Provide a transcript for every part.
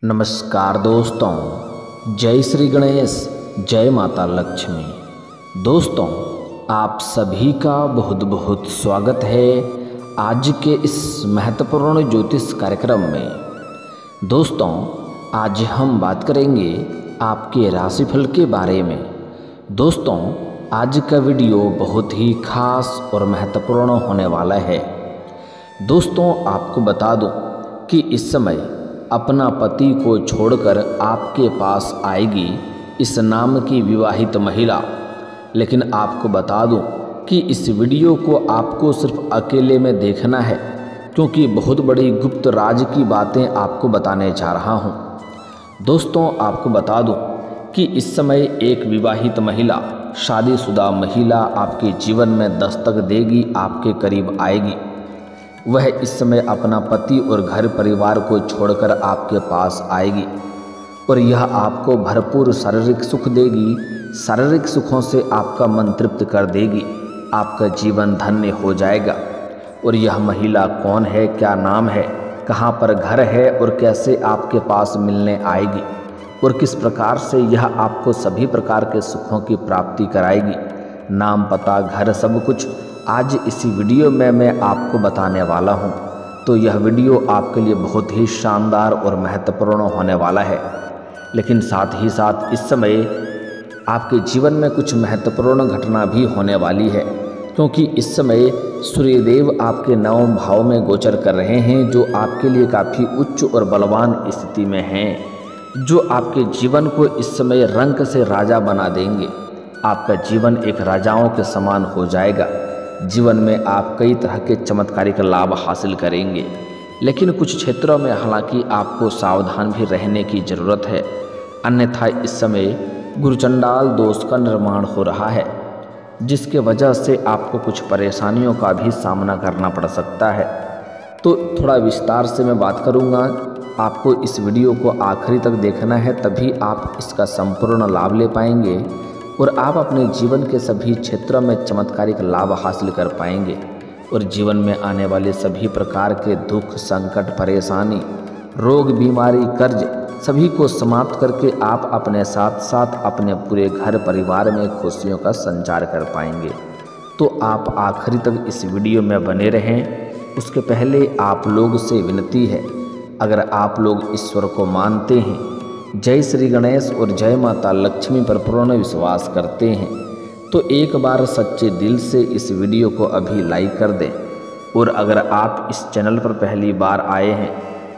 नमस्कार दोस्तों, जय श्री गणेश, जय माता लक्ष्मी। दोस्तों, आप सभी का बहुत बहुत स्वागत है आज के इस महत्वपूर्ण ज्योतिष कार्यक्रम में। दोस्तों, आज हम बात करेंगे आपके राशिफल के बारे में। दोस्तों, आज का वीडियो बहुत ही खास और महत्वपूर्ण होने वाला है। दोस्तों, आपको बता दूं कि इस समय अपना पति को छोड़कर आपके पास आएगी इस नाम की विवाहित महिला। लेकिन आपको बता दूं कि इस वीडियो को आपको सिर्फ अकेले में देखना है, क्योंकि बहुत बड़ी गुप्त राज की बातें आपको बताने जा रहा हूं। दोस्तों, आपको बता दूं कि इस समय एक विवाहित महिला, शादीशुदा महिला आपके जीवन में दस्तक देगी, आपके करीब आएगी। वह इस समय अपना पति और घर परिवार को छोड़कर आपके पास आएगी और यह आपको भरपूर शारीरिक सुख देगी। शारीरिक सुखों से आपका मन तृप्त कर देगी, आपका जीवन धन्य हो जाएगा। और यह महिला कौन है, क्या नाम है, कहाँ पर घर है और कैसे आपके पास मिलने आएगी और किस प्रकार से यह आपको सभी प्रकार के सुखों की प्राप्ति कराएगी, नाम, पता, घर, सब कुछ आज इसी वीडियो में मैं आपको बताने वाला हूं। तो यह वीडियो आपके लिए बहुत ही शानदार और महत्वपूर्ण होने वाला है। लेकिन साथ ही साथ इस समय आपके जीवन में कुछ महत्वपूर्ण घटना भी होने वाली है, क्योंकि इस समय सूर्यदेव आपके नवम भाव में गोचर कर रहे हैं, जो आपके लिए काफ़ी उच्च और बलवान स्थिति में हैं, जो आपके जीवन को इस समय रंक से राजा बना देंगे। आपका जीवन एक राजाओं के समान हो जाएगा। जीवन में आप कई तरह के चमत्कारिक लाभ हासिल करेंगे। लेकिन कुछ क्षेत्रों में हालांकि आपको सावधान भी रहने की ज़रूरत है, अन्यथा इस समय गुरुचंडाल दोष का निर्माण हो रहा है, जिसके वजह से आपको कुछ परेशानियों का भी सामना करना पड़ सकता है। तो थोड़ा विस्तार से मैं बात करूंगा, आपको इस वीडियो को आखिरी तक देखना है, तभी आप इसका संपूर्ण लाभ ले पाएंगे और आप अपने जीवन के सभी क्षेत्रों में चमत्कारिक लाभ हासिल कर पाएंगे और जीवन में आने वाले सभी प्रकार के दुख, संकट, परेशानी, रोग, बीमारी, कर्ज सभी को समाप्त करके आप अपने साथ साथ अपने पूरे घर परिवार में खुशियों का संचार कर पाएंगे। तो आप आखिरी तक इस वीडियो में बने रहें। उसके पहले आप लोग से विनती है, अगर आप लोग ईश्वर को मानते हैं, जय श्री गणेश और जय माता लक्ष्मी पर पूर्ण विश्वास करते हैं, तो एक बार सच्चे दिल से इस वीडियो को अभी लाइक कर दें। और अगर आप इस चैनल पर पहली बार आए हैं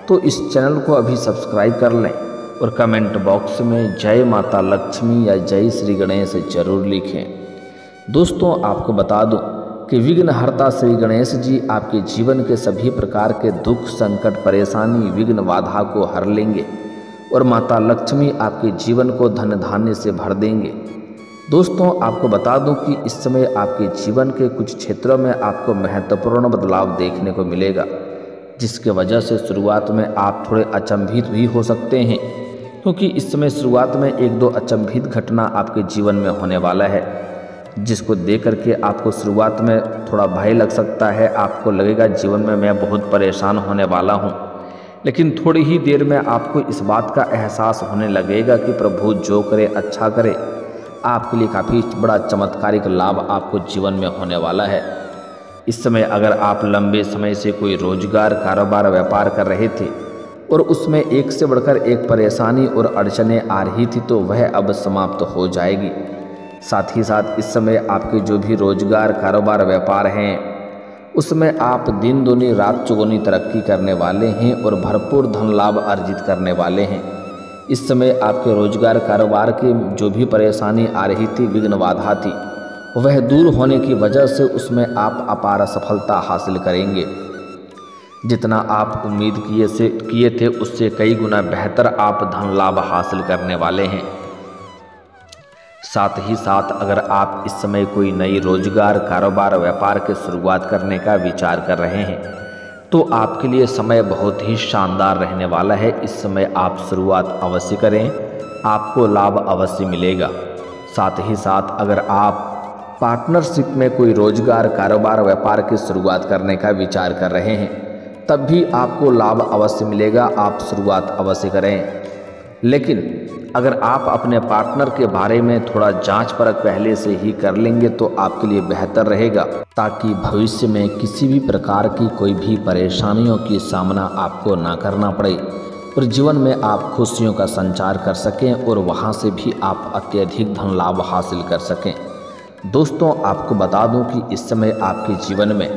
तो इस चैनल को अभी सब्सक्राइब कर लें और कमेंट बॉक्स में जय माता लक्ष्मी या जय श्री गणेश जरूर लिखें। दोस्तों, आपको बता दूं कि विघ्नहर्ता श्री गणेश जी आपके जीवन के सभी प्रकार के दुख, संकट, परेशानी, विघ्न, बाधा को हर लेंगे और माता लक्ष्मी आपके जीवन को धन धान्य से भर देंगे। दोस्तों, आपको बता दूं कि इस समय आपके जीवन के कुछ क्षेत्रों में आपको महत्वपूर्ण बदलाव देखने को मिलेगा, जिसके वजह से शुरुआत में आप थोड़े अचंभित भी हो सकते हैं, क्योंकि इस समय शुरुआत में एक दो अचंभित घटना आपके जीवन में होने वाला है, जिसको देख करके आपको शुरुआत में थोड़ा भय लग सकता है। आपको लगेगा जीवन में मैं बहुत परेशान होने वाला हूँ, लेकिन थोड़ी ही देर में आपको इस बात का एहसास होने लगेगा कि प्रभु जो करे अच्छा करे। आपके लिए काफ़ी बड़ा चमत्कारिक लाभ आपको जीवन में होने वाला है। इस समय अगर आप लंबे समय से कोई रोजगार, कारोबार, व्यापार कर रहे थे और उसमें एक से बढ़कर एक परेशानी और अड़चनें आ रही थी, तो वह अब समाप्त हो जाएगी। साथ ही साथ इस समय आपके जो भी रोजगार, कारोबार, व्यापार हैं, उसमें आप दिन दूनी रात चौगुनी तरक्की करने वाले हैं और भरपूर धन लाभ अर्जित करने वाले हैं। इस समय आपके रोजगार, कारोबार के जो भी परेशानी आ रही थी, विघ्न, बाधा थी, वह दूर होने की वजह से उसमें आप अपार सफलता हासिल करेंगे। जितना आप उम्मीद किए थे उससे कई गुना बेहतर आप धन लाभ हासिल करने वाले हैं। साथ ही साथ अगर आप इस समय कोई नई रोजगार, कारोबार, व्यापार के शुरुआत करने का विचार कर रहे हैं, तो आपके लिए समय बहुत ही शानदार रहने वाला है। इस समय आप शुरुआत अवश्य करें, आपको लाभ अवश्य मिलेगा। साथ ही साथ अगर आप पार्टनरशिप में कोई रोजगार, कारोबार, व्यापार की शुरुआत करने का विचार कर रहे हैं, तब भी आपको लाभ अवश्य मिलेगा, आप शुरुआत अवश्य करें। लेकिन अगर आप अपने पार्टनर के बारे में थोड़ा जांच परख पहले से ही कर लेंगे तो आपके लिए बेहतर रहेगा, ताकि भविष्य में किसी भी प्रकार की कोई भी परेशानियों की सामना आपको ना करना पड़े और जीवन में आप खुशियों का संचार कर सकें और वहां से भी आप अत्यधिक धन लाभ हासिल कर सकें। दोस्तों, आपको बता दूं कि इस समय आपके जीवन में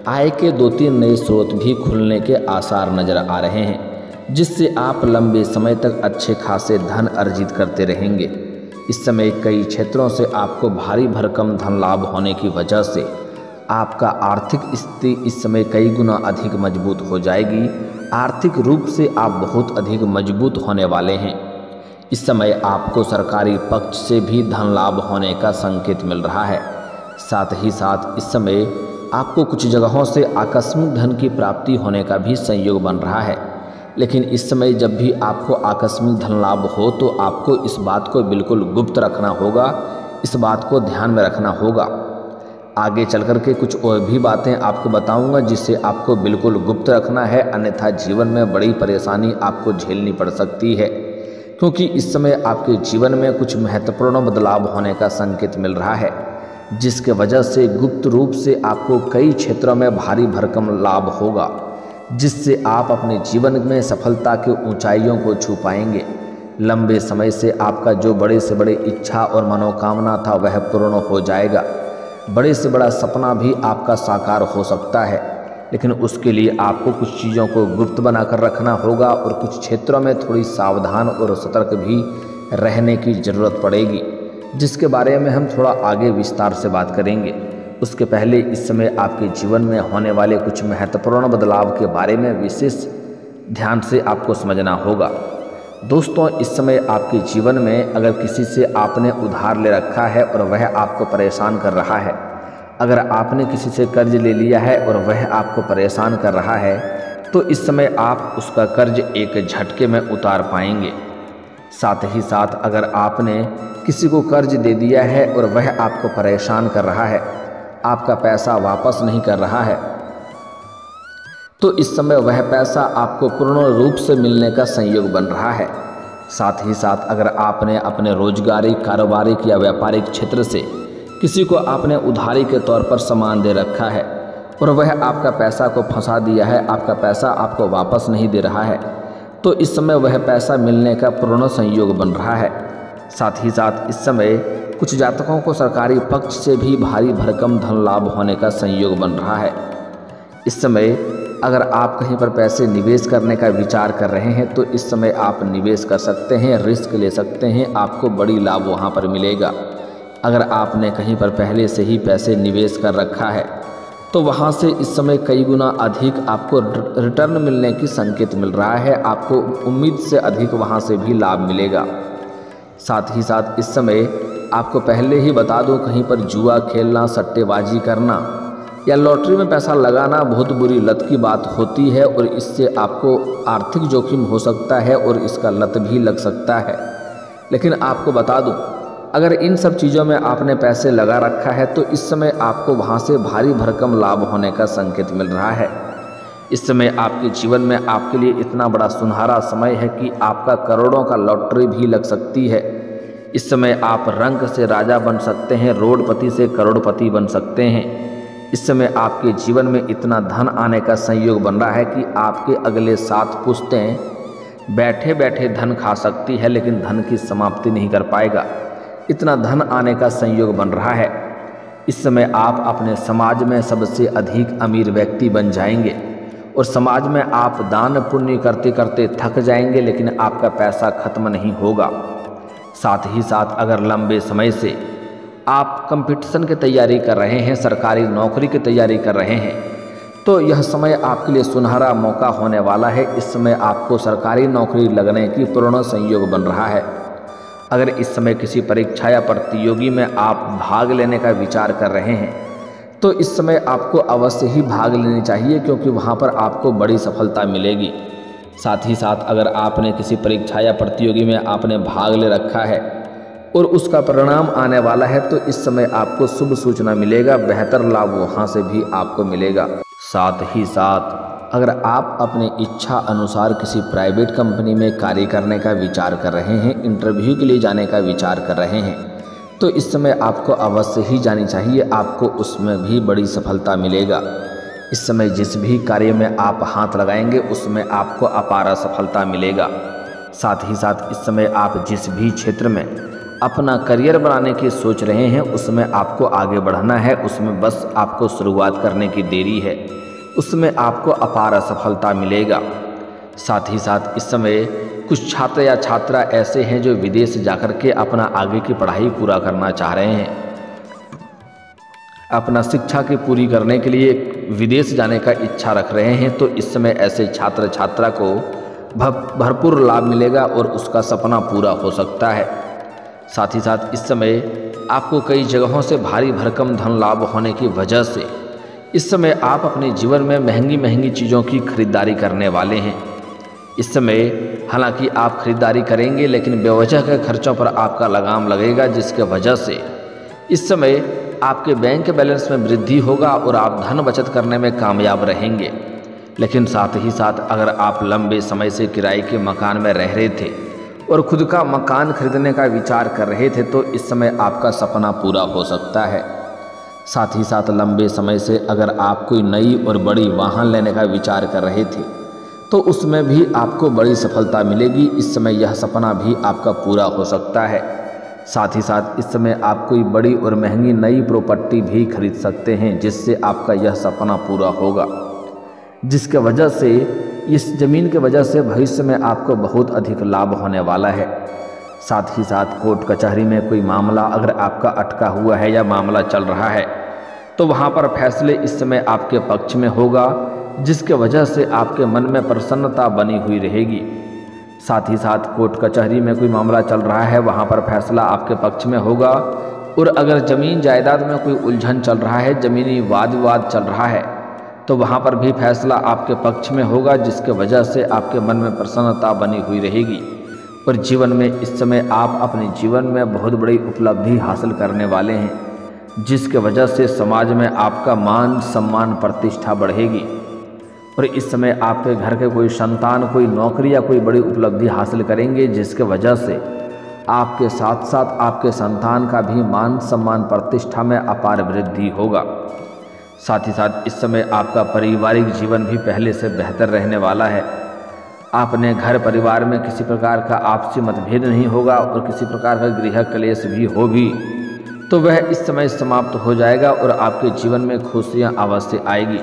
आय के 2-3 नए स्रोत भी खुलने के आसार नजर आ रहे हैं, जिससे आप लंबे समय तक अच्छे खासे धन अर्जित करते रहेंगे। इस समय कई क्षेत्रों से आपको भारी भरकम धन लाभ होने की वजह से आपका आर्थिक स्थिति इस समय कई गुना अधिक मजबूत हो जाएगी। आर्थिक रूप से आप बहुत अधिक मजबूत होने वाले हैं। इस समय आपको सरकारी पक्ष से भी धन लाभ होने का संकेत मिल रहा है। साथ ही साथ इस समय आपको कुछ जगहों से आकस्मिक धन की प्राप्ति होने का भी संयोग बन रहा है। लेकिन इस समय जब भी आपको आकस्मिक धन लाभ हो तो आपको इस बात को बिल्कुल गुप्त रखना होगा, इस बात को ध्यान में रखना होगा। आगे चल कर के कुछ और भी बातें आपको बताऊंगा जिससे आपको बिल्कुल गुप्त रखना है, अन्यथा जीवन में बड़ी परेशानी आपको झेलनी पड़ सकती है, क्योंकि इस समय आपके जीवन में कुछ महत्वपूर्ण बदलाव होने का संकेत मिल रहा है, जिसके वजह से गुप्त रूप से आपको कई क्षेत्रों में भारी भरकम लाभ होगा, जिससे आप अपने जीवन में सफलता के ऊंचाइयों को छू पाएंगे। लंबे समय से आपका जो बड़े से बड़े इच्छा और मनोकामना था वह पूर्ण हो जाएगा। बड़े से बड़ा सपना भी आपका साकार हो सकता है, लेकिन उसके लिए आपको कुछ चीज़ों को गुप्त बनाकर रखना होगा और कुछ क्षेत्रों में थोड़ी सावधान और सतर्क भी रहने की ज़रूरत पड़ेगी, जिसके बारे में हम थोड़ा आगे विस्तार से बात करेंगे। उसके पहले इस समय आपके जीवन में होने वाले कुछ महत्वपूर्ण बदलाव के बारे में विशेष ध्यान से आपको समझना होगा। दोस्तों, इस समय आपके जीवन में अगर किसी से आपने उधार ले रखा है और वह आपको परेशान कर रहा है, अगर आपने किसी से कर्ज ले लिया है और वह आपको परेशान कर रहा है, तो इस समय आप उसका कर्ज एक झटके में उतार पाएंगे। साथ ही साथ अगर आपने किसी को कर्ज दे दिया है और वह आपको परेशान कर रहा है, आपका पैसा वापस नहीं कर रहा है, तो इस समय वह पैसा आपको पूर्ण रूप से मिलने का संयोग बन रहा है। साथ ही साथ अगर आपने अपने रोजगारी, कारोबारिक या व्यापारिक क्षेत्र से किसी को आपने उधारी के तौर पर सामान दे रखा है और वह आपका पैसा को फंसा दिया है, आपका पैसा आपको वापस नहीं दे रहा है, तो इस समय वह पैसा मिलने का पूर्ण संयोग बन रहा है। साथ ही साथ इस समय कुछ जातकों को सरकारी पक्ष से भी भारी भरकम धन लाभ होने का संयोग बन रहा है। इस समय अगर आप कहीं पर पैसे निवेश करने का विचार कर रहे हैं तो इस समय आप निवेश कर सकते हैं, रिस्क ले सकते हैं, आपको बड़ी लाभ वहां पर मिलेगा। अगर आपने कहीं पर पहले से ही पैसे निवेश कर रखा है तो वहां से इस समय कई गुना अधिक आपको रिटर्न मिलने की संकेत मिल रहा है, आपको उम्मीद से अधिक वहां से भी लाभ मिलेगा। साथ ही साथ इस समय आपको पहले ही बता दूं, कहीं पर जुआ खेलना, सट्टेबाजी करना या लॉटरी में पैसा लगाना बहुत बुरी लत की बात होती है और इससे आपको आर्थिक जोखिम हो सकता है और इसका लत भी लग सकता है। लेकिन आपको बता दूं, अगर इन सब चीज़ों में आपने पैसे लगा रखा है तो इस समय आपको वहां से भारी भरकम लाभ होने का संकेत मिल रहा है। इस समय आपके जीवन में आपके लिए इतना बड़ा सुनहरा समय है कि आपका करोड़ों का लॉटरी भी लग सकती है। इस समय आप रंक से राजा बन सकते हैं, रोडपति से करोड़पति बन सकते हैं। इस समय आपके जीवन में इतना धन आने का संयोग बन रहा है कि आपके अगले 7 पुश्तें बैठे बैठे धन खा सकती है, लेकिन धन की समाप्ति नहीं कर पाएगा। इतना धन आने का संयोग बन रहा है। इस समय आप अपने समाज में सबसे अधिक अमीर व्यक्ति बन जाएंगे और समाज में आप दान पुण्य करते करते थक जाएंगे, लेकिन आपका पैसा खत्म नहीं होगा। साथ ही साथ अगर लंबे समय से आप कंपटीशन की तैयारी कर रहे हैं, सरकारी नौकरी की तैयारी कर रहे हैं, तो यह समय आपके लिए सुनहरा मौका होने वाला है। इस समय आपको सरकारी नौकरी लगने की पूर्ण संयोग बन रहा है। अगर इस समय किसी परीक्षा या प्रतियोगी में आप भाग लेने का विचार कर रहे हैं तो इस समय आपको अवश्य ही भाग लेनी चाहिए, क्योंकि वहां पर आपको बड़ी सफलता मिलेगी। साथ ही साथ अगर आपने किसी परीक्षा या प्रतियोगी में आपने भाग ले रखा है और उसका परिणाम आने वाला है तो इस समय आपको शुभ सूचना मिलेगा, बेहतर लाभ वहां से भी आपको मिलेगा। साथ ही साथ अगर आप अपनी इच्छा अनुसार किसी प्राइवेट कंपनी में कार्य करने का विचार कर रहे हैं, इंटरव्यू के लिए जाने का विचार कर रहे हैं, तो इस समय आपको अवश्य ही जानी चाहिए, आपको उसमें भी बड़ी सफलता मिलेगा। इस समय जिस भी कार्य में आप हाथ लगाएंगे उसमें आपको अपार सफलता मिलेगा। साथ ही साथ इस समय आप जिस भी क्षेत्र में अपना करियर बनाने की सोच रहे हैं उसमें आपको आगे बढ़ना है, उसमें बस आपको शुरुआत करने की देरी है, उसमें आपको अपार सफलता मिलेगा। साथ ही साथ इस समय कुछ छात्र या छात्रा ऐसे हैं जो विदेश जाकर के अपना आगे की पढ़ाई पूरा करना चाह रहे हैं, अपना शिक्षा की पूरी करने के लिए विदेश जाने का इच्छा रख रहे हैं, तो इस समय ऐसे छात्र छात्रा को भरपूर लाभ मिलेगा और उसका सपना पूरा हो सकता है। साथ ही साथ इस समय आपको कई जगहों से भारी भरकम धन लाभ होने की वजह से इस समय आप अपने जीवन में महंगी महंगी चीज़ों की खरीदारी करने वाले हैं। इस समय हालांकि आप खरीदारी करेंगे लेकिन बेवजह के खर्चों पर आपका लगाम लगेगा, जिसके वजह से इस समय आपके बैंक बैलेंस में वृद्धि होगा और आप धन बचत करने में कामयाब रहेंगे। लेकिन साथ ही साथ अगर आप लंबे समय से किराए के मकान में रह रहे थे और खुद का मकान खरीदने का विचार कर रहे थे, तो इस समय आपका सपना पूरा हो सकता है। साथ ही साथ लंबे समय से अगर आप कोई नई और बड़ी वाहन लेने का विचार कर रहे थे तो उसमें भी आपको बड़ी सफलता मिलेगी। इस समय यह सपना भी आपका पूरा हो सकता है। साथ ही साथ इस समय आप कोई बड़ी और महंगी नई प्रॉपर्टी भी खरीद सकते हैं, जिससे आपका यह सपना पूरा होगा, जिसके वजह से इस ज़मीन के वजह से भविष्य में आपको बहुत अधिक लाभ होने वाला है। साथ ही साथ कोर्ट कचहरी में कोई मामला अगर आपका अटका हुआ है या मामला चल रहा है तो वहाँ पर फैसले इस समय आपके पक्ष में होगा, जिसके वजह से आपके मन में प्रसन्नता बनी हुई रहेगी। साथ ही साथ कोर्ट कचहरी में कोई मामला चल रहा है, वहाँ पर फैसला आपके पक्ष में होगा। और अगर ज़मीन जायदाद में कोई उलझन चल रहा है, ज़मीनी वाद विवाद चल रहा है, तो वहाँ पर भी फैसला आपके पक्ष में होगा, जिसके वजह से आपके मन में प्रसन्नता बनी हुई रहेगी। और जीवन में इस समय आप अपने जीवन में बहुत बड़ी उपलब्धि हासिल करने वाले हैं, जिसके वजह से समाज में आपका मान सम्मान प्रतिष्ठा बढ़ेगी। और इस समय आपके घर के कोई संतान कोई नौकरी या कोई बड़ी उपलब्धि हासिल करेंगे, जिसके वजह से आपके साथ साथ आपके संतान का भी मान सम्मान प्रतिष्ठा में अपार वृद्धि होगा। साथ ही साथ इस समय आपका पारिवारिक जीवन भी पहले से बेहतर रहने वाला है। आपने घर परिवार में किसी प्रकार का आपसी मतभेद नहीं होगा और किसी प्रकार का गृह क्लेश भी हो भी तो वह इस समय समाप्त हो जाएगा और आपके जीवन में खुशियाँ अवश्य आएगी।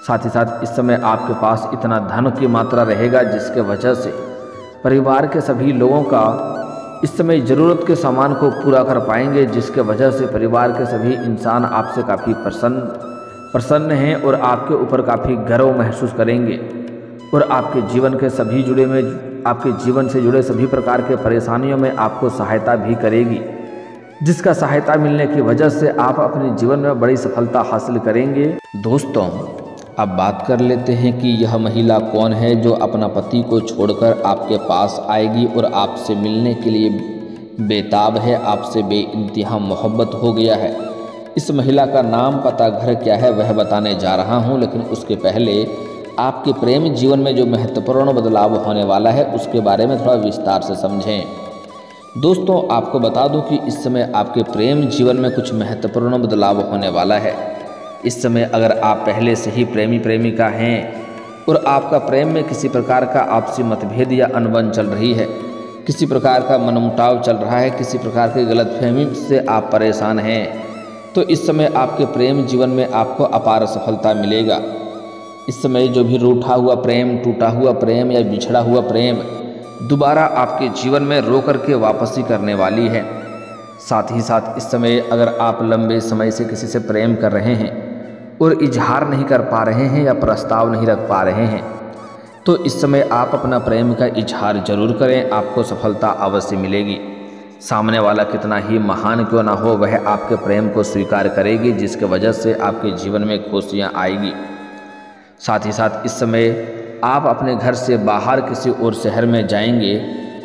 साथ ही साथ इस समय आपके पास इतना धन की मात्रा रहेगा, जिसके वजह से परिवार के सभी लोगों का इस समय ज़रूरत के सामान को पूरा कर पाएंगे, जिसके वजह से परिवार के सभी इंसान आपसे काफ़ी प्रसन्न हैं और आपके ऊपर काफ़ी गर्व महसूस करेंगे। और आपके जीवन के सभी आपके जीवन से जुड़े सभी प्रकार के परेशानियों में आपको सहायता भी करेगी, जिसका सहायता मिलने की वजह से आप अपने जीवन में बड़ी सफलता हासिल करेंगे। दोस्तों, अब बात कर लेते हैं कि यह महिला कौन है जो अपना पति को छोड़कर आपके पास आएगी और आपसे मिलने के लिए बेताब है, आपसे बेइंतहा मोहब्बत हो गया है। इस महिला का नाम, पता, घर क्या है वह बताने जा रहा हूं, लेकिन उसके पहले आपके प्रेम जीवन में जो महत्वपूर्ण बदलाव होने वाला है उसके बारे में थोड़ा विस्तार से समझें। दोस्तों, आपको बता दूं कि इस समय आपके प्रेम जीवन में कुछ महत्वपूर्ण बदलाव होने वाला है। इस समय अगर आप पहले से ही प्रेमी प्रेमिका हैं और आपका प्रेम में किसी प्रकार का आपसी मतभेद या अनबन चल रही है, किसी प्रकार का मनमुटाव चल रहा है, किसी प्रकार की गलतफहमी से आप परेशान हैं, तो इस समय आपके प्रेम जीवन में आपको अपार सफलता मिलेगा। इस समय जो भी रूठा हुआ प्रेम, टूटा हुआ प्रेम या बिछड़ा हुआ प्रेम दोबारा आपके जीवन में रो करके वापसी करने वाली है। साथ ही साथ इस समय अगर आप लंबे समय से किसी से प्रेम कर रहे हैं और इजहार नहीं कर पा रहे हैं या प्रस्ताव नहीं रख पा रहे हैं, तो इस समय आप अपना प्रेम का इजहार जरूर करें, आपको सफलता अवश्य मिलेगी। सामने वाला कितना ही महान क्यों ना हो, वह आपके प्रेम को स्वीकार करेगी, जिसके वजह से आपके जीवन में खुशियाँ आएगी। साथ ही साथ इस समय आप अपने घर से बाहर किसी और शहर में जाएंगे,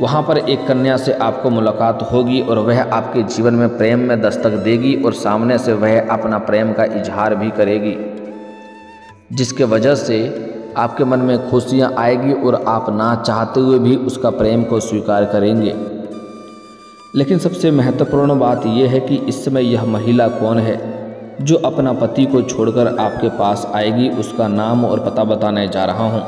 वहाँ पर एक कन्या से आपको मुलाकात होगी और वह आपके जीवन में प्रेम में दस्तक देगी और सामने से वह अपना प्रेम का इजहार भी करेगी, जिसके वजह से आपके मन में खुशियाँ आएगी और आप ना चाहते हुए भी उसका प्रेम को स्वीकार करेंगे। लेकिन सबसे महत्वपूर्ण बात यह है कि इस समय यह महिला कौन है जो अपना पति को छोड़कर आपके पास आएगी, उसका नाम और पता बताने जा रहा हूँ।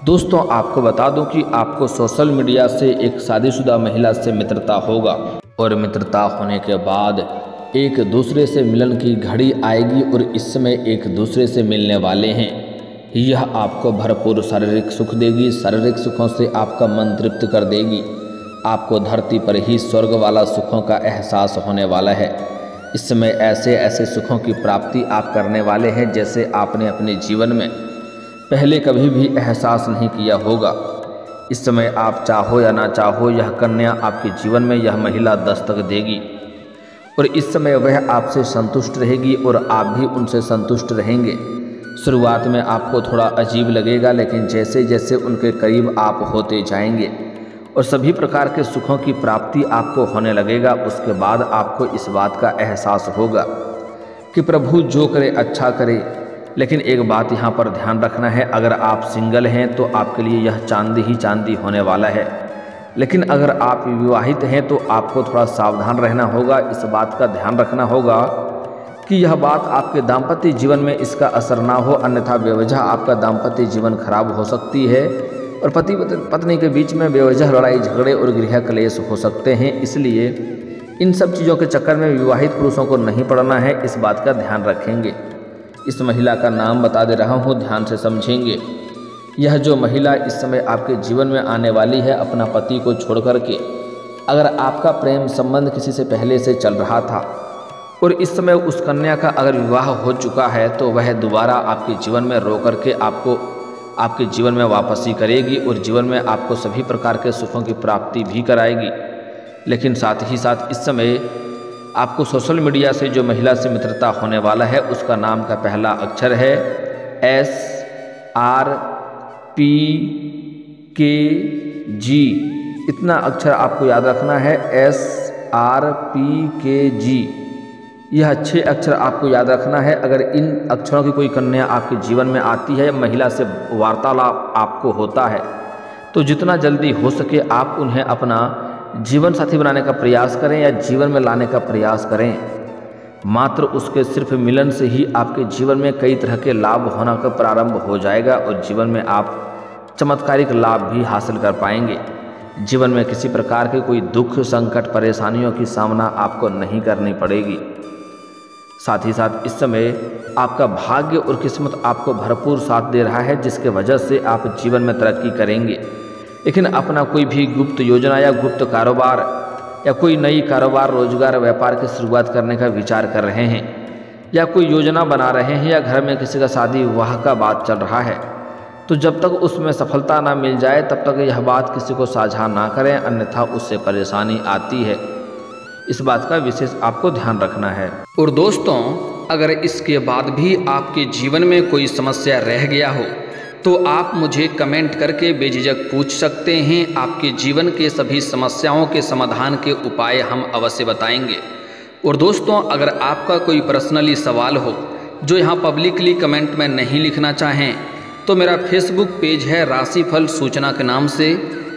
दोस्तों, आपको बता दूं कि आपको सोशल मीडिया से एक शादीशुदा महिला से मित्रता होगा और मित्रता होने के बाद एक दूसरे से मिलन की घड़ी आएगी और इस समय एक दूसरे से मिलने वाले हैं। यह आपको भरपूर शारीरिक सुख देगी, शारीरिक सुखों से आपका मन तृप्त कर देगी। आपको धरती पर ही स्वर्ग वाला सुखों का एहसास होने वाला है। इस समय ऐसे ऐसे सुखों की प्राप्ति आप करने वाले हैं जैसे आपने अपने जीवन में पहले कभी भी एहसास नहीं किया होगा। इस समय आप चाहो या ना चाहो, यह कन्या आपके जीवन में यह महिला दस्तक देगी और इस समय वह आपसे संतुष्ट रहेगी और आप भी उनसे संतुष्ट रहेंगे। शुरुआत में आपको थोड़ा अजीब लगेगा, लेकिन जैसे जैसे उनके करीब आप होते जाएंगे और सभी प्रकार के सुखों की प्राप्ति आपको होने लगेगा, उसके बाद आपको इस बात का एहसास होगा कि प्रभु जो करे अच्छा करे। लेकिन एक बात यहाँ पर ध्यान रखना है, अगर आप सिंगल हैं तो आपके लिए यह चांदी ही चांदी होने वाला है। लेकिन अगर आप विवाहित हैं तो आपको थोड़ा सावधान रहना होगा। इस बात का ध्यान रखना होगा कि यह बात आपके दाम्पत्य जीवन में इसका असर ना हो, अन्यथा बेवजह आपका दाम्पत्य जीवन खराब हो सकती है और पति पत्नी के बीच में बेवजह लड़ाई झगड़े और गृह क्लेश हो सकते हैं। इसलिए इन सब चीज़ों के चक्कर में विवाहित पुरुषों को नहीं पड़ना है, इस बात का ध्यान रखेंगे। इस महिला का नाम बता दे रहा हूँ, ध्यान से समझेंगे। यह जो महिला इस समय आपके जीवन में आने वाली है अपना पति को छोड़ कर के, अगर आपका प्रेम संबंध किसी से पहले से चल रहा था और इस समय उस कन्या का अगर विवाह हो चुका है तो वह दोबारा आपके जीवन में रो करके आपको आपके जीवन में वापसी करेगी और जीवन में आपको सभी प्रकार के सुखों की प्राप्ति भी कराएगी। लेकिन साथ ही साथ इस समय आपको सोशल मीडिया से जो महिला से मित्रता होने वाला है उसका नाम का पहला अक्षर है SRPKG। इतना अक्षर आपको याद रखना है, SRPKG। यह 6 अक्षर आपको याद रखना है। अगर इन अक्षरों की कोई कन्या आपके जीवन में आती है, महिला से वार्तालाप आपको होता है, तो जितना जल्दी हो सके आप उन्हें अपना जीवन साथी बनाने का प्रयास करें या जीवन में लाने का प्रयास करें। मात्र उसके सिर्फ मिलन से ही आपके जीवन में कई तरह के लाभ होना का प्रारंभ हो जाएगा और जीवन में आप चमत्कारिक लाभ भी हासिल कर पाएंगे। जीवन में किसी प्रकार के कोई दुख, संकट, परेशानियों की सामना आपको नहीं करनी पड़ेगी। साथ ही साथ इस समय आपका भाग्य और किस्मत आपको भरपूर साथ दे रहा है, जिसके वजह से आप जीवन में तरक्की करेंगे। लेकिन अपना कोई भी गुप्त योजना या गुप्त कारोबार या कोई नई कारोबार, रोजगार, व्यापार की शुरुआत करने का विचार कर रहे हैं या कोई योजना बना रहे हैं या घर में किसी का शादी विवाह का बात चल रहा है, तो जब तक उसमें सफलता ना मिल जाए तब तक यह बात किसी को साझा ना करें, अन्यथा उससे परेशानी आती है। इस बात का विशेष आपको ध्यान रखना है। और दोस्तों, अगर इसके बाद भी आपके जीवन में कोई समस्या रह गया हो तो आप मुझे कमेंट करके बेझिझक पूछ सकते हैं। आपके जीवन के सभी समस्याओं के समाधान के उपाय हम अवश्य बताएंगे। और दोस्तों, अगर आपका कोई पर्सनली सवाल हो जो यहाँ पब्लिकली कमेंट में नहीं लिखना चाहें तो मेरा फेसबुक पेज है राशिफल सूचना के नाम से,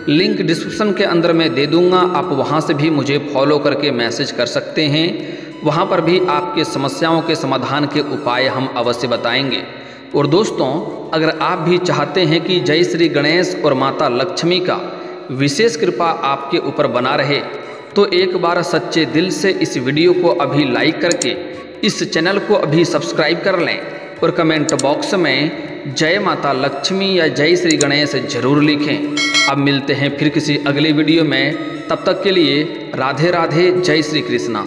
लिंक डिस्क्रिप्शन के अंदर मैं दे दूँगा। आप वहाँ से भी मुझे फॉलो करके मैसेज कर सकते हैं। वहाँ पर भी आपके समस्याओं के समाधान के उपाय हम अवश्य बताएंगे। और दोस्तों, अगर आप भी चाहते हैं कि जय श्री गणेश और माता लक्ष्मी का विशेष कृपा आपके ऊपर बना रहे, तो एक बार सच्चे दिल से इस वीडियो को अभी लाइक करके इस चैनल को अभी सब्सक्राइब कर लें और कमेंट बॉक्स में जय माता लक्ष्मी या जय श्री गणेश जरूर लिखें। अब मिलते हैं फिर किसी अगले वीडियो में, तब तक के लिए राधे राधे, जय श्री कृष्णा।